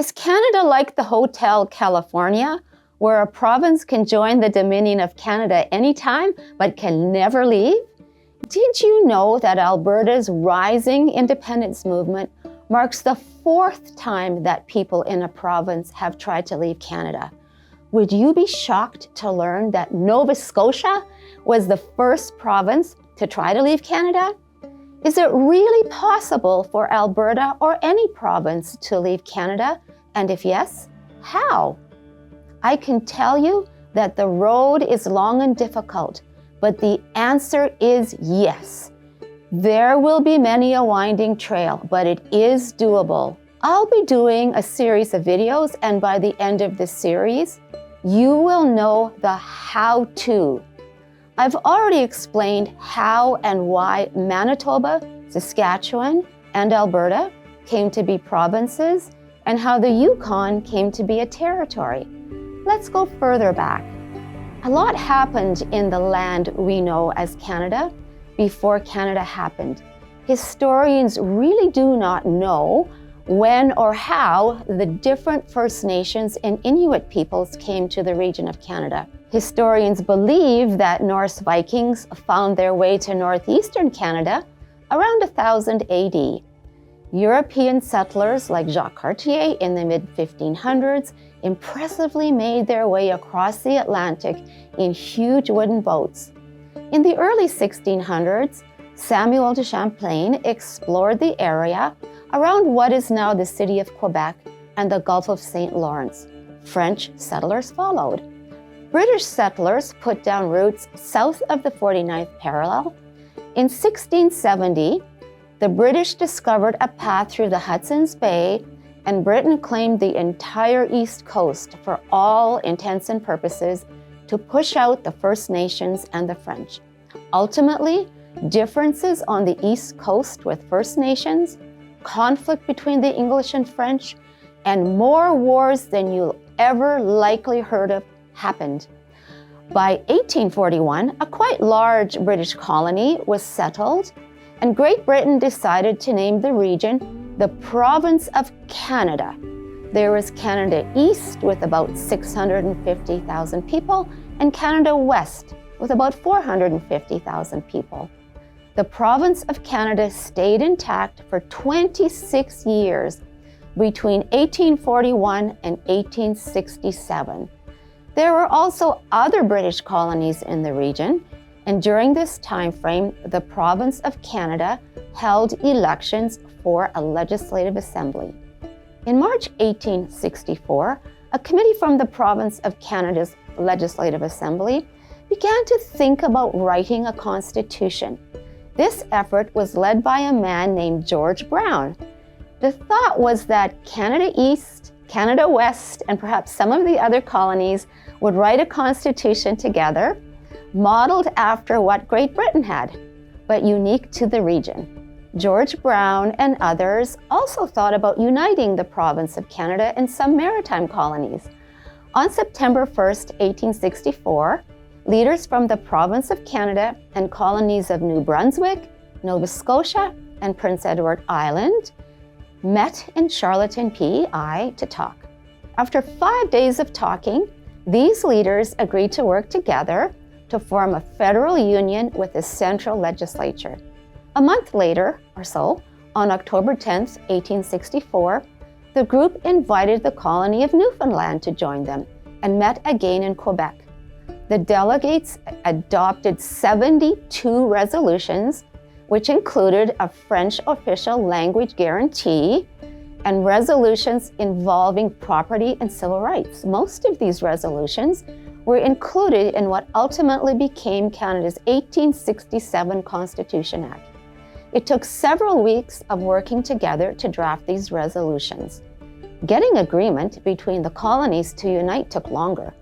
Is Canada like the Hotel California, where a province can join the Dominion of Canada anytime but can never leave? Did you know that Alberta's rising independence movement marks the 4th time that people in a province have tried to leave Canada? Would you be shocked to learn that Nova Scotia was the first province to try to leave Canada? Is it really possible for Alberta or any province to leave Canada? And if yes, how? I can tell you that the road is long and difficult, but the answer is yes. There will be many a winding trail, but it is doable. I'll be doing a series of videos, and by the end of this series, you will know the how-to. I've already explained how and why Manitoba, Saskatchewan, and Alberta came to be provinces, and how the Yukon came to be a territory. Let's go further back. A lot happened in the land we know as Canada before Canada happened. Historians really do not know when or how the different First Nations and Inuit peoples came to the region of Canada. Historians believe that Norse Vikings found their way to northeastern Canada around 1000 AD. European settlers like Jacques Cartier in the mid-1500s impressively made their way across the Atlantic in huge wooden boats. In the early 1600s, Samuel de Champlain explored the area around what is now the city of Quebec and the Gulf of St. Lawrence. French settlers followed. British settlers put down roots south of the 49th parallel. In 1670, the British discovered a path through the Hudson's Bay, and Britain claimed the entire East Coast for all intents and purposes to push out the First Nations and the French. Ultimately, differences on the East Coast with First Nations, conflict between the English and French, and more wars than you'll ever likely heard of happened. By 1841, a quite large British colony was settled, and Great Britain decided to name the region the Province of Canada. There was Canada East with about 650,000 people, and Canada West with about 450,000 people. The Province of Canada stayed intact for 26 years between 1841 and 1867. There were also other British colonies in the region, and during this time frame, the Province of Canada held elections for a legislative assembly. In March 1864, a committee from the Province of Canada's Legislative Assembly began to think about writing a constitution. This effort was led by a man named George Brown. The thought was that Canada East, Canada West, and perhaps some of the other colonies would write a constitution together, modeled after what Great Britain had, but unique to the region. George Brown and others also thought about uniting the province of Canada and some maritime colonies. On September 1st, 1864, leaders from the province of Canada and colonies of New Brunswick, Nova Scotia, and Prince Edward Island met in Charlottetown, PEI, to talk. After 5 days of talking, these leaders agreed to work together to form a federal union with a central legislature. A month later, or so, on October 10th, 1864, the group invited the colony of Newfoundland to join them and met again in Quebec. The delegates adopted 72 resolutions, which included a French official language guarantee and resolutions involving property and civil rights. Most of these resolutions were included in what ultimately became Canada's 1867 Constitution Act. It took several weeks of working together to draft these resolutions. Getting agreement between the colonies to unite took longer.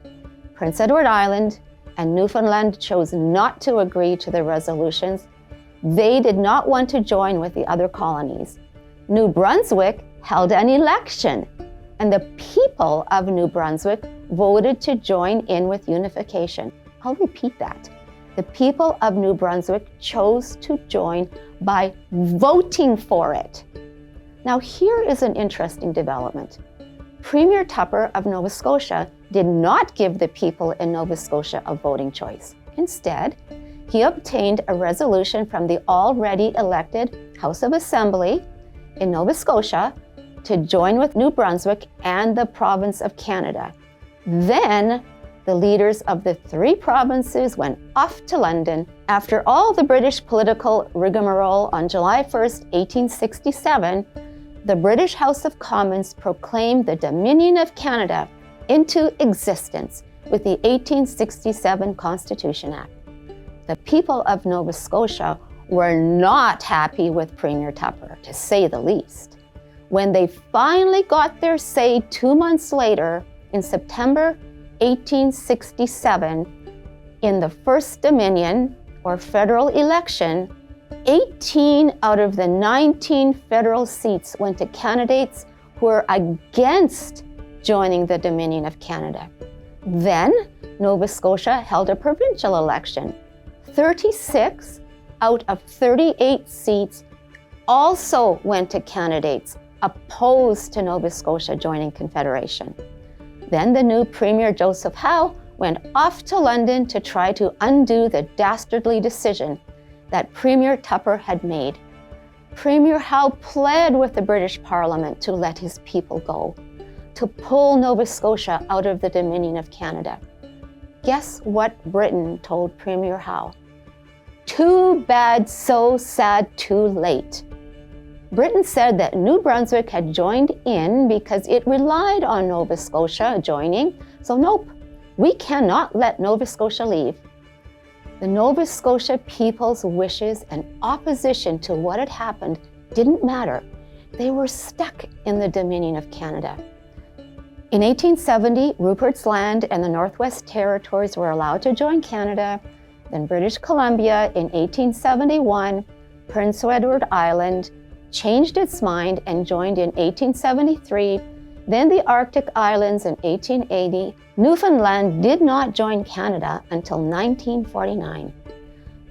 Prince Edward Island and Newfoundland chose not to agree to the resolutions. They did not want to join with the other colonies. New Brunswick held an election, and the people of New Brunswick voted to join in with unification. I'll repeat that. The people of New Brunswick chose to join by voting for it. Now, here is an interesting development. Premier Tupper of Nova Scotia did not give the people in Nova Scotia a voting choice. Instead, he obtained a resolution from the already elected House of Assembly in Nova Scotia to join with New Brunswick and the province of Canada. Then, the leaders of the three provinces went off to London. After all the British political rigmarole, on July 1st, 1867, the British House of Commons proclaimed the Dominion of Canada into existence with the 1867 Constitution Act. The people of Nova Scotia were not happy with Premier Tupper, to say the least. When they finally got their say 2 months later, in September 1867, in the First Dominion, or federal election, 18 out of the 19 federal seats went to candidates who were against joining the Dominion of Canada. Then, Nova Scotia held a provincial election. 36 out of 38 seats also went to candidates opposed to Nova Scotia joining Confederation. Then the new Premier Joseph Howe went off to London to try to undo the dastardly decision that Premier Tupper had made. Premier Howe pled with the British Parliament to let his people go, to pull Nova Scotia out of the Dominion of Canada. Guess what Britain told Premier Howe? Too bad, so sad, too late. Britain said that New Brunswick had joined in because it relied on Nova Scotia joining, so nope, we cannot let Nova Scotia leave. The Nova Scotia people's wishes and opposition to what had happened didn't matter. They were stuck in the Dominion of Canada. In 1870, Rupert's Land and the Northwest Territories were allowed to join Canada. Then British Columbia in 1871, Prince Edward Island changed its mind and joined in 1873. Then the Arctic Islands in 1880. Newfoundland did not join Canada until 1949.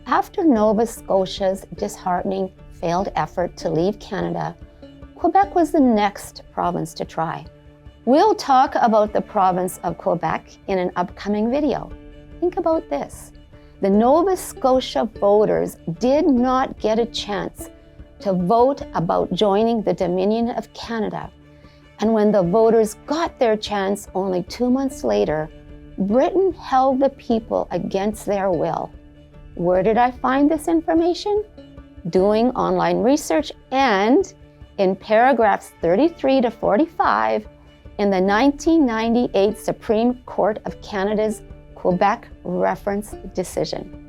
After Nova Scotia's disheartening failed effort to leave Canada, Quebec was the next province to try. We'll talk about the province of Quebec in an upcoming video. Think about this. The Nova Scotia voters did not get a chance to vote about joining the Dominion of Canada. And when the voters got their chance only 2 months later, Britain held the people against their will. Where did I find this information? Doing online research and in paragraphs 33 to 45 in the 1998 Supreme Court of Canada's Quebec reference decision.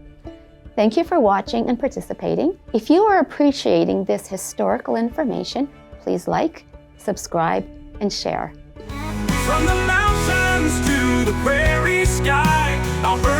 Thank you for watching and participating. If you are appreciating this historical information, please like, subscribe, and share. From the mountains to the prairie sky, Alberta